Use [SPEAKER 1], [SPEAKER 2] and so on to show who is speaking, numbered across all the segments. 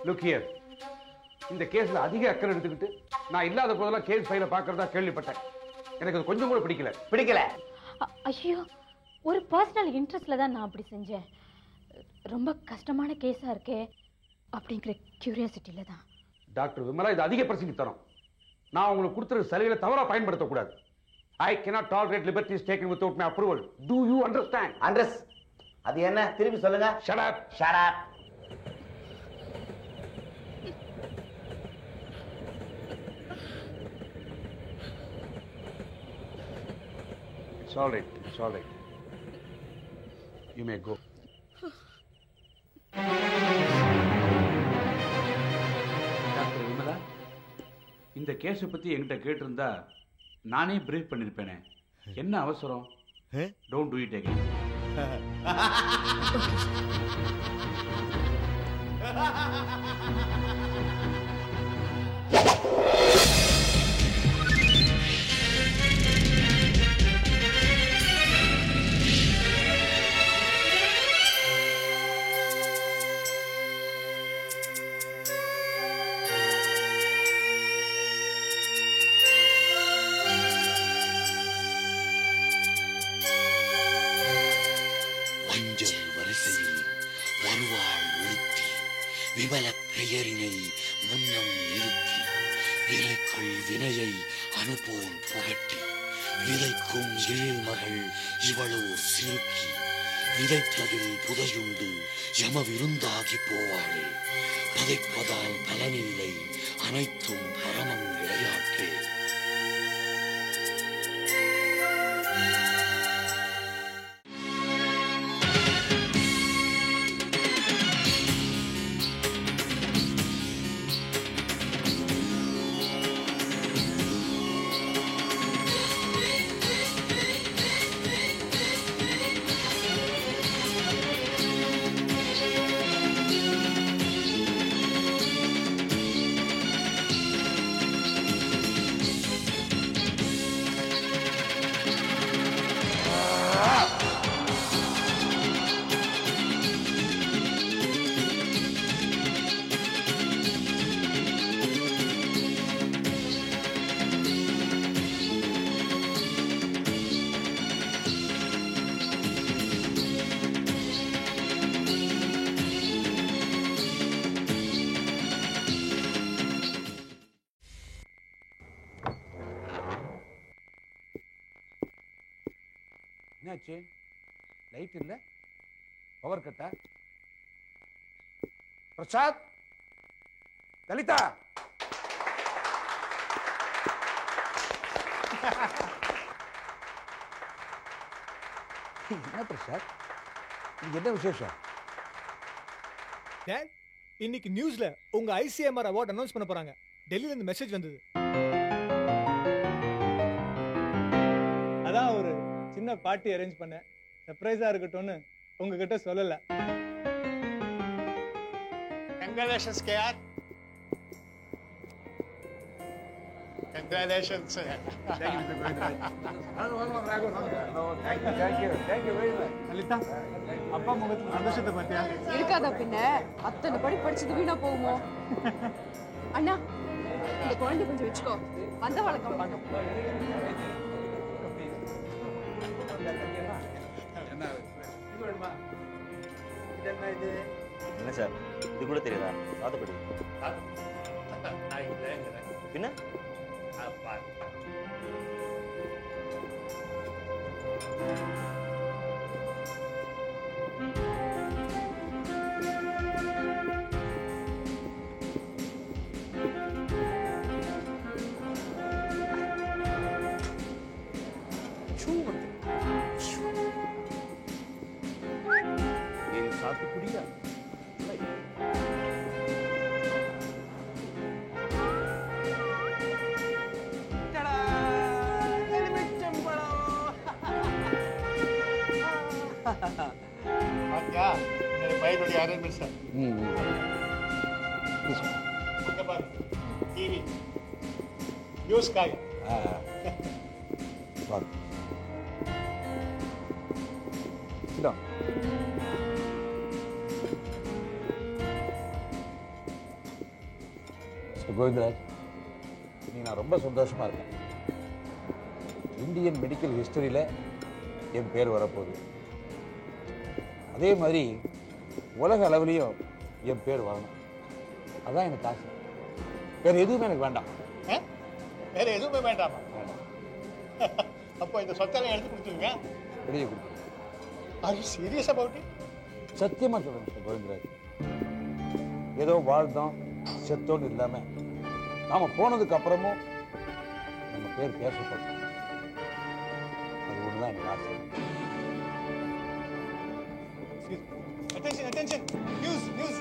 [SPEAKER 1] Look here, இந்த கேஸ்ல அதிக அக்கறை எடுத்துக்கிட்டு நான் இல்லாத போதெல்லாம் கேஸ் ஃபைல பார்க்கறதா கேள்விப்பட்டேன். எனக்கு அது கொஞ்சம் கூட பிடிக்கல.
[SPEAKER 2] ஐயோ, ஒரு பர்சனல் இன்ட்ரெஸ்ட்ல தான் நான் அப்படி செஞ்சேன். ரொம்ப கஷ்டமான கேஸா இருக்கே அப்படிங்கிற கியூரியாசிட்டியில தான்.
[SPEAKER 1] டாக்டர் விமலா, இது அதிக பிரசங்கித்தனம். நான் உங்களுக்கு கொடுத்துற சலுகைகளை தவறா பயன்படுத்தக்கூடாது. I cannot tolerate liberties taken without my approval. Do you understand?
[SPEAKER 3] அது என்ன திருப்பி சொல்லுங்க.
[SPEAKER 1] Shut up. It's all right. You may go. Doctor Vimala, இந்த கேஸை பத்தி என்கிட்ட கேட்டிருந்தா நானே பிரீஃப் பண்ணிருப்பேனே. என்ன அவசரம்? Don't do it again.
[SPEAKER 4] விமல பெயரினை முன்னம் நிறுத்தி விலைக்குள் வினையை அனுபோல் புகட்டி விதைக்கும் ஏழ் மகள் இவளோ சிறுக்கி விதைத்ததில் புதையுண்டு யம விருந்தாகி போவாளே. பதைப்பதால் பலனில்லை, அனைத்தும் பரமம் விளையாட்டே. என்னாச்சு? லைட் இல்ல, பவர் கட்டா? பிரசாத், லலிதா, என்ன பிரசாத், என்ன விசேஷம்?
[SPEAKER 5] இன்னைக்கு நியூஸ்ல உங்க ஐசிஎம்ஆர் அவார்ட் அனௌன்ஸ் பண்ண போறாங்க. டெல்லியில இருந்து மெசேஜ் வந்தது. அதான் ஒரு சின்ன பார்ட்டி அரேஞ்ச் பண்ண, சர்ப்ரைஸா இருக்கட்டும்னு உங்ககிட்ட சொல்லல.
[SPEAKER 6] Congratulations, KR. Congratulations.
[SPEAKER 1] Thank you very much.
[SPEAKER 5] Lalitha, அப்பா முகத்துல சந்தோஷத்தை பார்த்தியா?
[SPEAKER 7] இருக்காதா பின்ன, அத்தனை படி படிச்சது வீணா போகுமோ? அண்ணா, இந்த குழந்தை கொஞ்சம் வச்சுக்கோ, வந்த வழக்கம்.
[SPEAKER 3] என்ன சார், இது கூட தெரியாதா? சாதப்படி பின்ன
[SPEAKER 1] சாத்துக்குடியா?
[SPEAKER 6] பாத்தியா, என்னோட பையனுடைய அரேஞ்ச்மெண்ட் சார். அங்க பாரு, டிவி, நியூஸ் ஸ்கை.
[SPEAKER 1] வாங்க. Sit down.
[SPEAKER 4] மிஸ்டர் கோவிந்தராஜ், நீ நான் ரொம்ப சந்தோஷமாக இருக்கேன். இந்தியன் மெடிக்கல் ஹிஸ்டரியில் என் பேர் வரப்போகுது. அதே மாதிரி உலக அளவுலேயும் என் பேர் வரணும். அதான் எனக்கு ஆசை. வேறு எதுவுமே எனக்கு வேண்டாம்.
[SPEAKER 6] வேற எதுவுமே வேண்டாமா?
[SPEAKER 4] வேண்டாம்.
[SPEAKER 6] அப்போ இந்த சொத்தெல்லாம் எடுத்து கொடுத்துருங்க.
[SPEAKER 4] வெளியே கொடுத்து.
[SPEAKER 6] Are you serious about it?
[SPEAKER 4] சத்தியமாக சொல்கிறேன் மிஸ்டர் கோவிந்தராஜ். ஏதோ வாழ்ந்தோம் செத்தோன்னு இல்லாமல் நாம் போனதுக்கு அப்புறமும் நம்ம பேர் பேசப்படும். அது ஒன்று தான் எனக்கு ஆசை.
[SPEAKER 6] Attention, attention. News, news.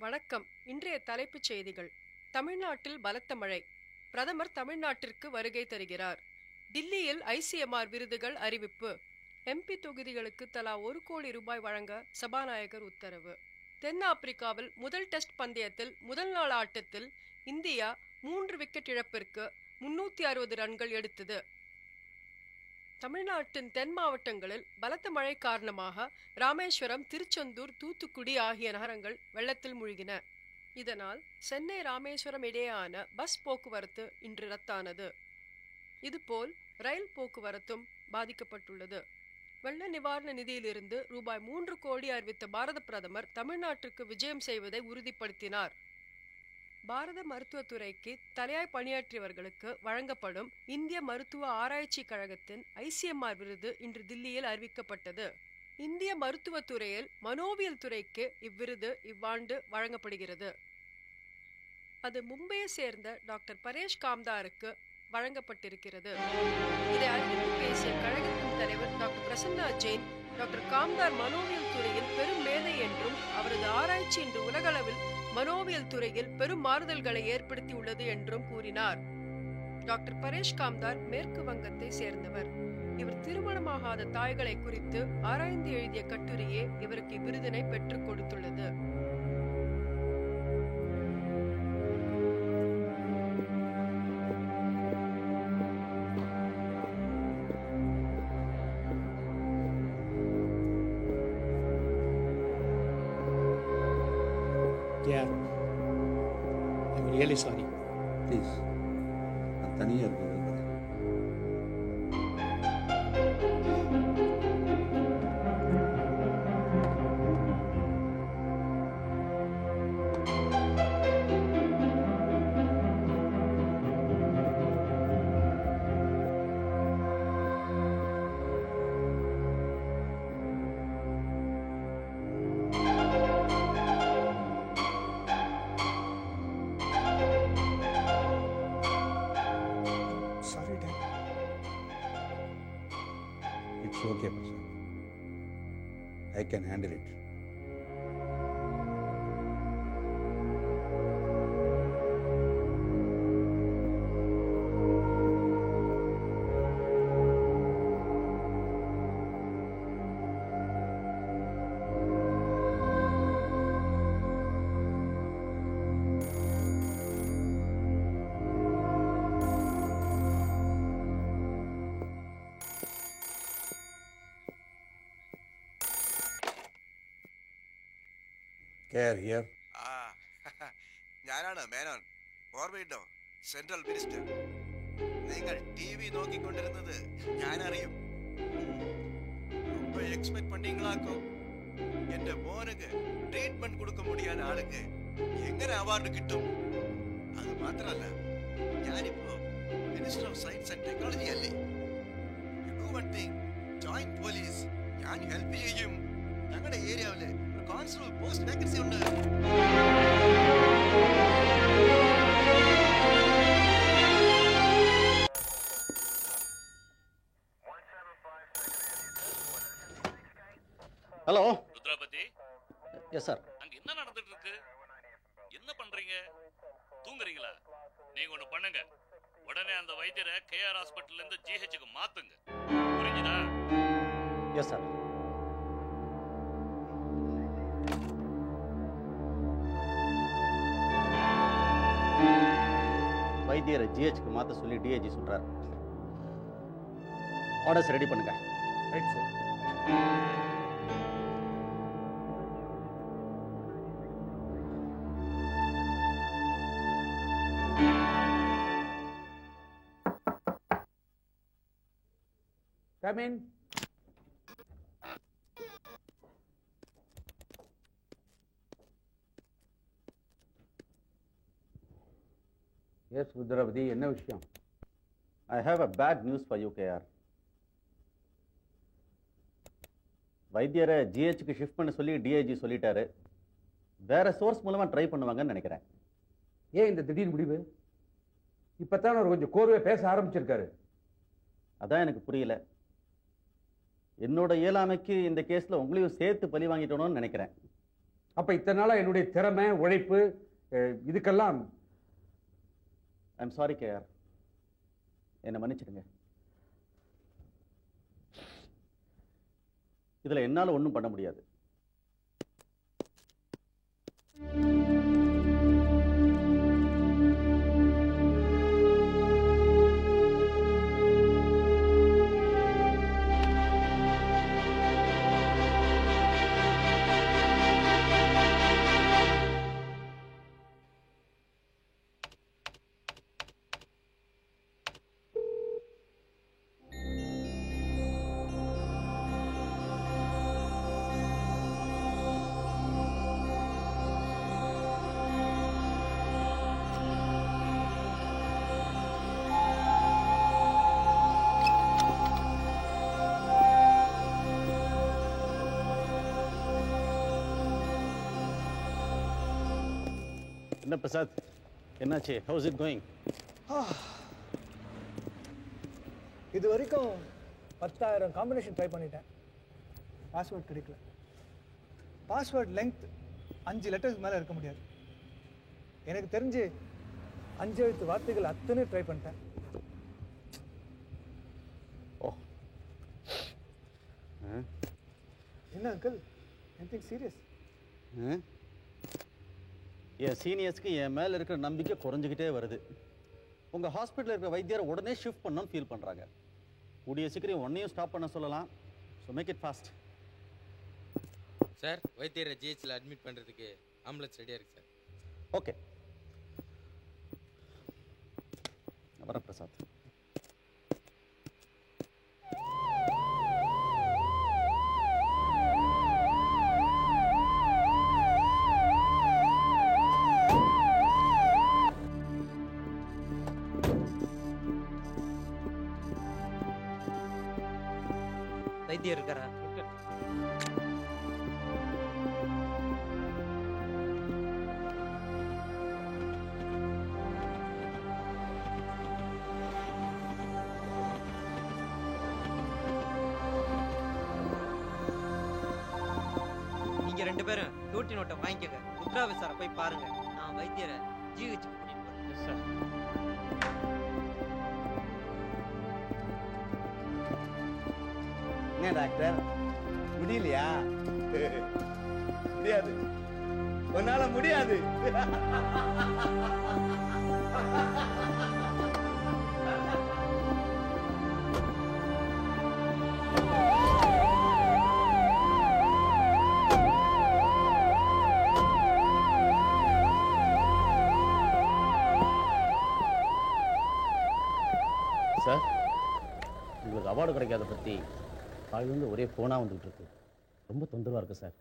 [SPEAKER 8] வணக்கம். இன்றைய தலைப்புச் செய்திகள். தமிழ்நாட்டில் பலத்த மழை. பிரதமர் தமிழ்நாட்டிற்கு வருகை தருகிறார். டில்லியில் ICMR விருதுகள் அறிவிப்பு. MP தொகுதிகளுக்கு தலா 1 கோடி ரூபாய் வழங்க சபாநாயகர் உத்தரவு. தென்னாப்பிரிக்காவில் முதல் டெஸ்ட் பந்தயத்தில் முதல் நாள் ஆட்டத்தில் இந்தியா 3 விக்கெட் இழப்பிற்கு 360 ரன்கள் எடுத்தது. தமிழ்நாட்டின் தென் மாவட்டங்களில் பலத்த மழை காரணமாக ராமேஸ்வரம், திருச்செந்தூர், தூத்துக்குடி ஆகிய நகரங்கள் வெள்ளத்தில் மூழ்கின. இதனால் சென்னை ராமேஸ்வரம் இடையேயான பஸ் போக்குவரத்து இன்று ரத்தானது. இதுபோல் ரயில் போக்குவரத்தும் பாதிக்கப்பட்டுள்ளது. வெள்ள நிவாரண நிதியிலிருந்து ரூபாய் 3 கோடி அறிவித்த பாரத பிரதமர் தமிழ்நாட்டிற்கு விஜயம் செய்வதை உறுதிப்படுத்தினார். பாரத மருத்துவத்துறைக்கு தலையாய் பணியாற்றியவர்களுக்கு வழங்கப்படும் இந்திய மருத்துவ ஆராய்ச்சி கழகத்தின் ICMR விருது இன்று தில்லியில் அறிவிக்கப்பட்டது. இந்திய மருத்துவத்துறையில் மனோவியல் துறைக்கு இவ்விருது இவ்வாண்டு வழங்கப்படுகிறது. அது மும்பையை சேர்ந்த டாக்டர் பரேஷ் காம்தாருக்கு வழங்கப்பட்டிருக்கிறது. இதை அறிவித்து பேசிய கழகத்தின் தலைவர் டாக்டர் பிரசன்னா ஜெயின், டாக்டர் காம்தார் மனோவியல் துறையில் பெரும் மேதை என்றும் அவரது ஆராய்ச்சி இன்று உலகளவில் மனோவியல் துறையில் பெரும் மாறுதல்களை ஏற்படுத்தி உள்ளது என்றும் கூறினார். டாக்டர் பரேஷ் காம்தார் மேற்கு வங்கத்தை சேர்ந்தவர். இவர் திருமணமாகாத தாய்களை குறித்து ஆராய்ந்து எழுதிய கட்டுரையே இவருக்கு விருதினை பெற்றுக் கொடுத்துள்ளது.
[SPEAKER 6] Yeah. I'm really sorry.
[SPEAKER 4] Please, நான் தனியாக இருக்கிறது.
[SPEAKER 6] Sorry, Dad.
[SPEAKER 4] It's okay, Prasad. I can handle it. Care here.
[SPEAKER 9] ഞാനാണ് മേനോൻ. ഓർമ്മയുണ്ടോ? Central minister. നിങ്ങൾ TV നോക്കിക്കൊണ്ടിരുന്നത് ഞാൻ അറിയും. ரொம்ப எக்ஸ்பெக்ட் பண்ணீங்களாக்கும். എന്റെ മോനുക്ക് ട്രീറ്റ്മെന്റ് കൊടുക്ക മുടിയാൻ ആളുക്ക് എങ്ങനെ അവാർഡ് കിട്ടും? അത് മാത്രമല്ല, ഞാനിപ്പോ minister of science and technology അല്ലേ. You do one thing, join police. ഞാൻ ഹെൽപ്പ് ചെയ്യും. ഞങ്ങളുടെ ഏരിയയില് ഒരു കോൺസ്റ്റബിൾ പോസ്റ്റ് വേക്കൻസി ഉണ്ട്.
[SPEAKER 3] ஹலோ.
[SPEAKER 10] ருத்ராபதி.
[SPEAKER 3] Yes sir.
[SPEAKER 10] அங்க என்ன நடந்துட்டு இருக்கு? என்ன பண்றீங்க? தூங்குறீங்களா? நீங்க ஒண்ணு பண்ணுங்க. உடனே அந்த வைத்தியரை KR ஹாஸ்பிடல்ல இருந்து GHக்கு மாத்துங்க. புரியுதா?
[SPEAKER 3] Yes sir. வைத்தியரை ஜிஹெச்க்கு மாற்ற சொல்லி டிஐஜி சொல்றாரு. ஆர்டர்ஸ் ரெடி பண்ணுங்க.
[SPEAKER 4] Right sir. Come in. Yes, Rudravati, என்ன விஷயம்?
[SPEAKER 3] I have a bad news for you, KR. வைத்தியரை ஜிஹெச்க்கு ஷிஃப்ட் பண்ண சொல்லி டிஐஜி சொல்லிட்டாரு. வேற சோர்ஸ் மூலமா ட்ரை பண்ணுவாங்கன்னு நினைக்கிறேன்.
[SPEAKER 4] ஏன் இந்த திடீர் முடிவு? இப்பதான் அவர் கொஞ்சம் கோர்வை பேச ஆரம்பிச்சிருக்காரு.
[SPEAKER 3] அதான் எனக்கு புரியல. என்னோட இயலாமைக்கு இந்த கேஸ்ல உங்களையும் சேர்த்து பழி வாங்கிட்டோம்னு நினைக்கிறேன்.
[SPEAKER 4] அப்ப இத்தனை நாளா என்னுடைய திறமை, உழைப்பு இதுக்கெல்லாம்
[SPEAKER 3] ஐம் சாரி கேஆர். என்னை மன்னிச்சிடுங்க. இதுல என்னால ஒன்றும் பண்ண முடியாது. என்ன பிரசாத், என்னாச்சு? How's it going?
[SPEAKER 5] இது வரைக்கும் 10,000 காம்பினேஷன் ட்ரை பண்ணிட்டேன். பாஸ்வேர்ட் கிடைக்கல. பாஸ்வேர்ட் லெங்த் 5 லெட்டர்ஸ்க்கு மேலே இருக்க முடியாது. எனக்கு தெரிஞ்சு 5 எழுத்து வார்த்தைகள் அத்தனை ட்ரை பண்ணிட்டேன்.
[SPEAKER 3] ஓ,
[SPEAKER 5] என்ன அங்கிள், எனிதிங் சீரியஸ்?
[SPEAKER 3] என் சீனியர்ஸ்க்கு என் மேல இருக்கிற நம்பிக்கை குறைஞ்சிக்கிட்டே வருது. உங்க ஹாஸ்பிட்டல் இருக்கிற வைத்தியரை உடனே ஷிஃப்ட் பண்ணணும்னு ஃபீல் பண்றாங்க. கூடிய சீக்கிரம் ஒன்னையும் ஸ்டாப் பண்ண சொல்லலாம். So make it fast.
[SPEAKER 11] Sir, வைத்தியரை ஜிஹெச்சில் அட்மிட் பண்ணுறதுக்கு ஆம்புலன்ஸ் ரெடியாக இருக்கு சார்.
[SPEAKER 3] ஓகே, வரேன் பிரசாத்.
[SPEAKER 12] வைத்தியர் இருக்காரா? நீங்க 2 பேரும் டியூட்டி நோட்டை வாங்கிக்கங்க. ருத்ரா சாரை போய் பாருங்க. நான் வைத்தியரை ஜிஹெச் கூட்டிட்டு போறேன். சார்,
[SPEAKER 13] என்ன டாக்டர், முடியலையா? முடியாது, உன்னால முடியாது.
[SPEAKER 3] சார், உங்களுக்கு அவார்டு கிடைக்காத பற்றி காலையிலேருந்து ஒரே ஃபோனாக வந்துகிட்டு இருக்கு. ரொம்ப தொந்தரவாக இருக்கு சார்.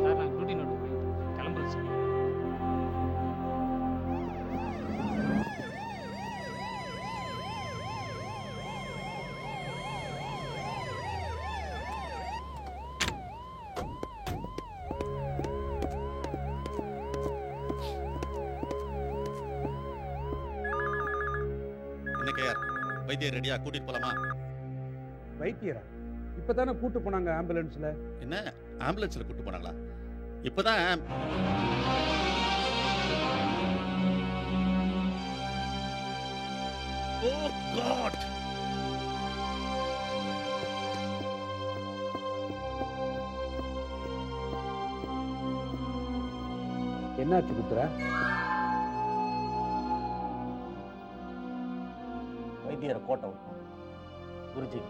[SPEAKER 12] சார், நான் டியூட்டி நோட்டு கிளம்புறேன் சார்.
[SPEAKER 3] என்ன கேஆர், வைத்தியர் ரெடியா? கூட்டிட்டு போலாமா?
[SPEAKER 4] வைத்தியரா? இப்பதானே கூட்டு போனாங்க ஆம்புலன்ஸ்ல.
[SPEAKER 3] என்ன ஆம்புலன்ஸ்ல கூட்டு போனாங்களா? இப்பதான்
[SPEAKER 10] Oh God!
[SPEAKER 4] என்னாச்சு ருத்ரா?
[SPEAKER 3] வைத்தியரை கோட்டை விட்டோம் குருஜி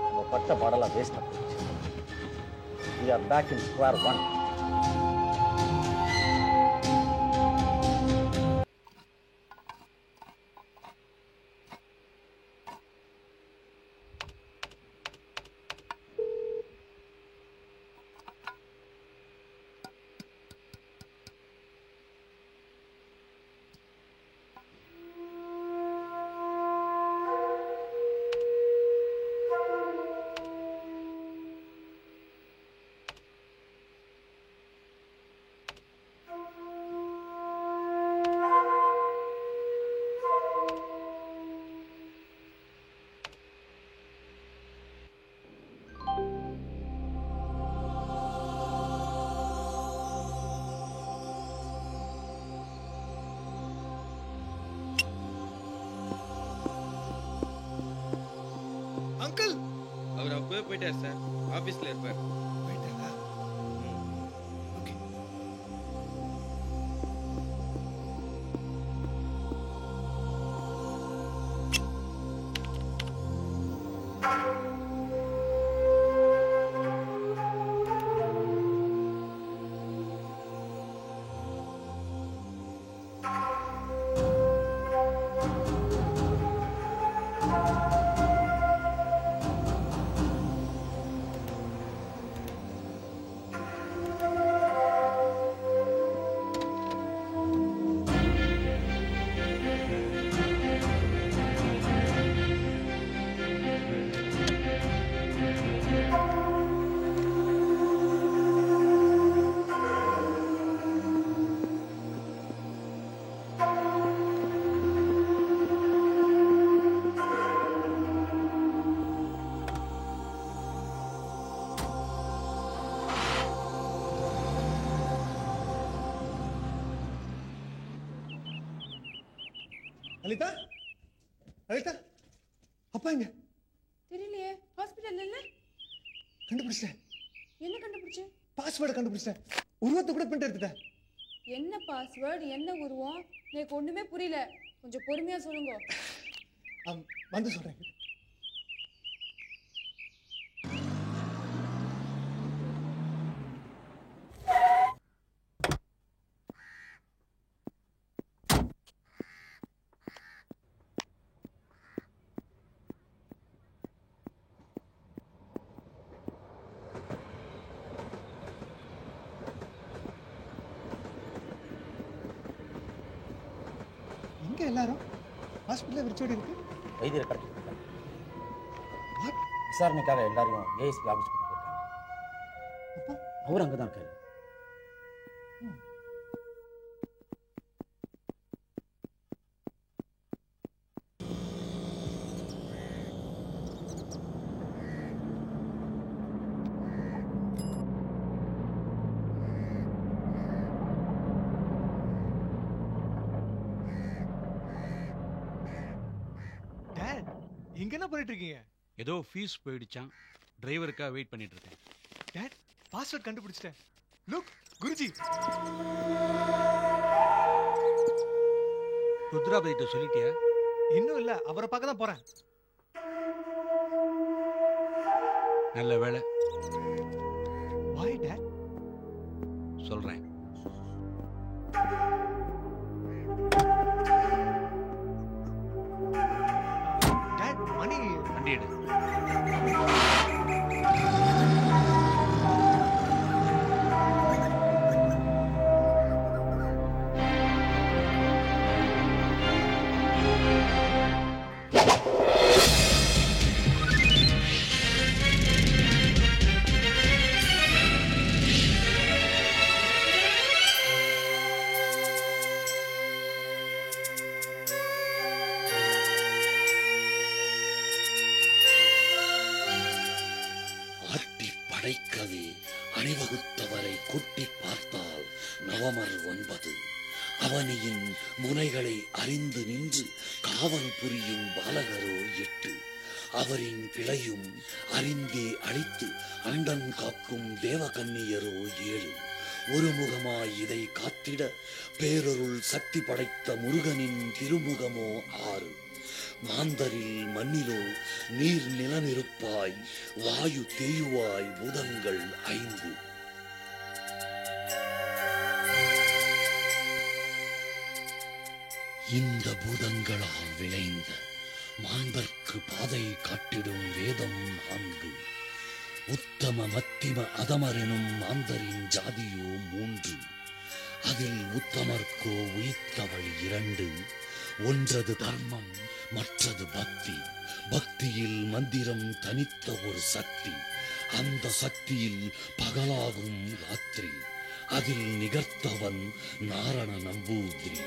[SPEAKER 3] நம்ம பட்ட பாடலாம் வேஸ்டா போயிடுச்சு. We are back in square one.
[SPEAKER 6] Uncle
[SPEAKER 11] அவர் அப்பவே போயிட்டார் சார். ஆபீஸ்ல இருப்பார்.
[SPEAKER 6] போயிட்டாரா? ஓகே. லலிதா லலிதா அப்பா எங்க?
[SPEAKER 7] தெரியலையே. ஹாஸ்பிட்டல்ல இல்ல.
[SPEAKER 5] கண்டுபிடிச்சிட்டேன்.
[SPEAKER 7] என்ன கண்டுபிடிச்ச?
[SPEAKER 5] பாஸ்வேர்டை கண்டுபிடிச்சிட்டேன். உருவத்தை கூட பிரிண்ட் எடுத்துட்டேன்.
[SPEAKER 7] என்ன பாஸ்வேர்டு, என்ன உருவம்? எனக்கு ஒண்ணுமே புரியல. கொஞ்சம் பொறுமையா சொல்லுங்க.
[SPEAKER 5] வந்து சொல்றேன். எங்க எல்லாரும்? ஹாஸ்பிட்டல்ல விரிச்சோடி இருக்கு.
[SPEAKER 3] வைத்தியரை கடத்தி விட்டாங்க. விசாரணைக்காக எல்லாரையும் ஏஎஸ்பி ஆஃபீஸ் கூட்டு போயிருக்காங்க. அவர் அங்கே தான் இருக்காரு.
[SPEAKER 5] இங்க என்ன பண்ணிட்டு இருக்கீங்க?
[SPEAKER 1] ஏதோ ஃபீஸ் போயிடுச்சான், டிரைவருக்காக வெயிட் பண்ணிட்டு இருக்கேன்.
[SPEAKER 5] டாட், பாஸ்வேர்ட் கண்டுபிடிச்சிட்டேன். லுக், குருஜி.
[SPEAKER 1] ருத்ராபதிட்ட சொல்லிட்டியா?
[SPEAKER 5] இன்னும் இல்ல, அவரை பார்க்க தான் போறேன்.
[SPEAKER 1] நல்ல வேலை.
[SPEAKER 5] Why dad?
[SPEAKER 1] சொல்றேன்.
[SPEAKER 5] Dad, money.
[SPEAKER 1] வண்டி எடு.
[SPEAKER 14] அணிவகுத்தவரை கூட்டி பார்த்தால் நவமர் 9. அவனியின் முனைகளை அறிந்து நின்று காவல் புரியும் பாலகரோ 8. அவரின் பிழையும் அறிந்தே அழித்து அண்டன் காக்கும் தேவகன்னியரோ 7. ஒருமுகமாய் இதை காத்திட பேரருள் சக்தி படைத்த முருகனின் திருமுகமோ 6. மாந்தரில் மண்ணிலோ நீர் நிலனிருப்பாய் வாயு தேயுவாய் பூதங்கள் 5. இந்த பூதங்களால் விளைந்த மாந்தர்க்கு பாதை காட்டிடும் வேதம் 4. உத்தம மத்திம அதமரெனும் மாந்தரின் ஜாதியோ 3. அதில் உத்தமர்க்கோ உயிர்த்தவள் 2. ஒன்றது தர்மம், மற்றது பக்தி. பக்தியில் மந்திரம் தனித்த ஒரு சக்தி. அந்த சக்தியில் பகலாகும் ராத்திரி. அதில் நிகர்த்தவன் நாரண நம்பூதிரி.